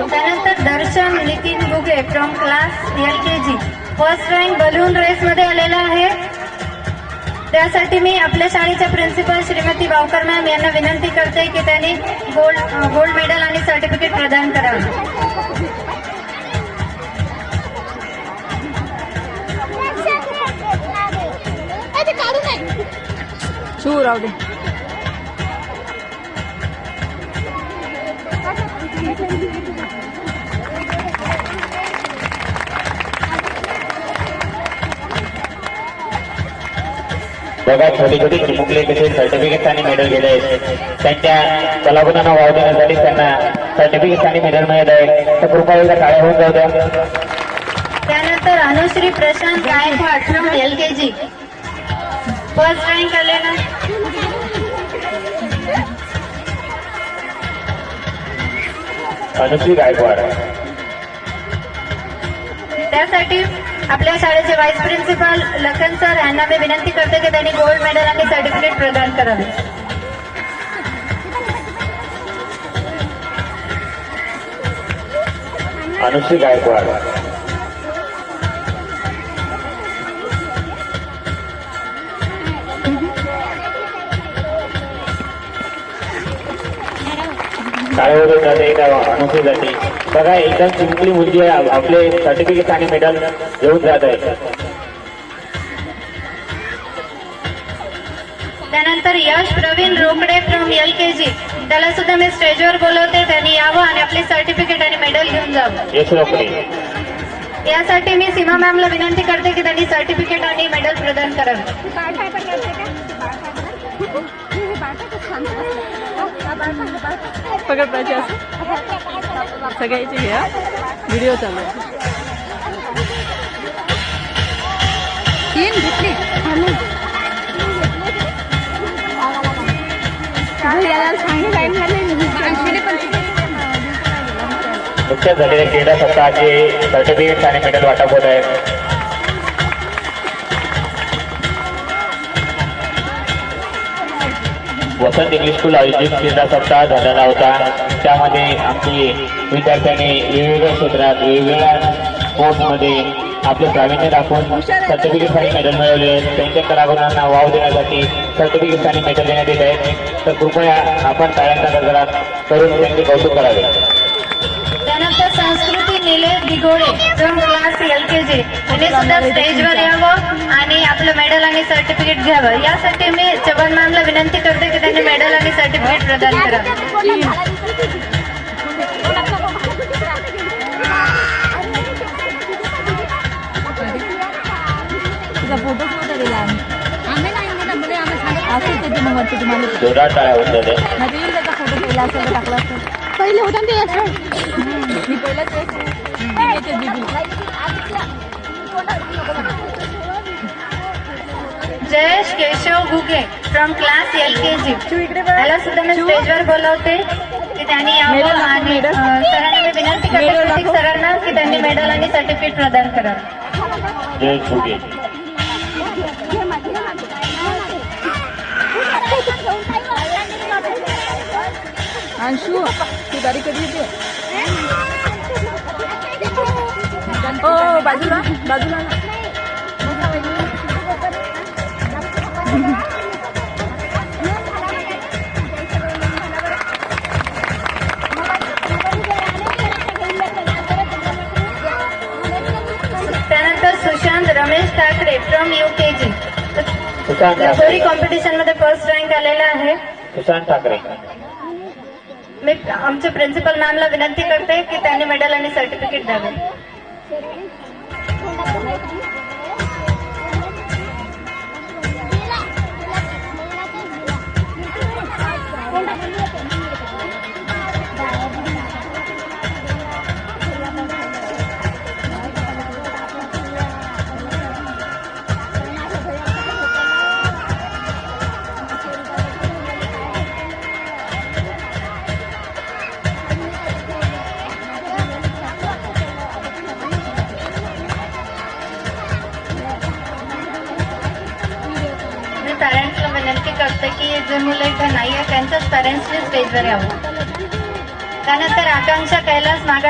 त्यानंतर Darshan Nitin Guge from class LKG first rank balloon race मध्ये आलेला आहे. त्यासाठी मी आपल्या शाळेच्या प्रिन्सिपल श्रीमती बावकर मॅम यांना विनंती करते की त्यांनी गोल्ड मेडल आणि सर्टिफिकेट प्रदान करावे. राहू दे. बघा छोटी छोटी चिमुकले कसे सर्टिफिकेट आणि मेडल गेले आहेत. त्यांच्या कलागुणांना वाव देण्यासाठी त्यांना सर्टिफिकेट आणि मेडल मिळत आहे. तर कृपया एकदा टाळ्या होऊन जाऊ द्या. त्यानंतर Anushree Prashant Gaikwad from LKG first rank आलेला. अनुश्री गायकवाड. त्यासाठी आपल्या शाळेचे व्हाईस प्रिन्सिपल लखन सर यांना मी विनंती करते की त्यांनी गोल्ड मेडल आणि सर्टिफिकेट प्रदान करावे. अनुश्री गायकवाड. शाळेवरून जाते एका अनुश्रीसाठी. बघा एकदम चिमुकली मुलगी आहे, आपले सर्टिफिकेट आणि मेडल घेऊन जात आहे. त्यानंतर यश प्रवीण रोकडे फ्रॉम LKG त्याला सुद्धा मी स्टेजवर बोलवते. त्यांनी यावं आणि आपले सर्टिफिकेट आणि मेडल घेऊन जावं. यश रोकडे. यासाठी मी सीमा मॅमला विनंती करते की त्यांनी सर्टिफिकेट आणि मेडल प्रदान करावे. पकड पाहिजे सगळ्याची घ्या. व्हिडिओ चालू आहे. नुकत्याच झालेल्या क्रीडा सप्ताहाचे सर्टिफिकेट आणि मेडल वाटप होत आहे. वसंत इंग्लिश स्कूल आयोजित क्रीडा सप्ताह झालेला होता. त्यामध्ये आमची विद्यार्थ्यांनी वेगवेगळ्या क्षेत्रात वेगवेगळ्या स्पोर्ट्समध्ये आपले प्रावीण्य दाखवून सर्टिफिकेट आणि मेडल मिळवले. त्यांच्या कलागुणांना वाव देण्यासाठी सर्टिफिकेट आणि मेडल देण्यात येत आहेत. तर कृपया आपण टाळ्यांचा गजरात करून त्यांचे कौतुक करावे. त्यानंतर संस्कृती निलेश दिघोडे फ्रॉम क्लास LKG यांनी सुद्धा स्टेजवर यावं आणि आपलं मेडल आणि सर्टिफिकेट घ्यावं. यासाठी मी चव्हाण मॅमला विनंती करते की त्यांनी मेडल आणि सर्टिफिकेट प्रदान करावं. फोटो सुद्धा दिला आम्ही असं ते मग वरती तुम्हाला जोरदार टाळ्या होत होते. येईल त्याचा फोटो केला असेल टाकला असेल. पहिले होता ते मी पहिलाच Jayesh Keshav Ghuge from class LKG त्याला सुद्धा मी स्टेजवर बोलवते की त्यांनी यावं आणि सरांना मी विनंती करते सरांना की त्यांनी मेडल आणि सर्टिफिकेट प्रदान करावं. जयेश घुगे. अंशू ती गाडी कधी येते. ओ बाजूला बाजूला. त्यानंतर Sushant Ramesh Thackeray from UKG lagori competition मध्ये फर्स्ट रँक आलेला आहे. सुशांत ठाकरे. मी आमचे प्रिन्सिपल मॅमला विनंती करते की त्यांनी मेडल आणि सर्टिफिकेट द्यावे. पॅरेंट्सला विनंती करते की जे मुलं इथे नाही आहे त्यांच्याच पॅरेंट्सनी स्टेजवर यावं. त्यानंतर आकांक्षा कैलास नागाडे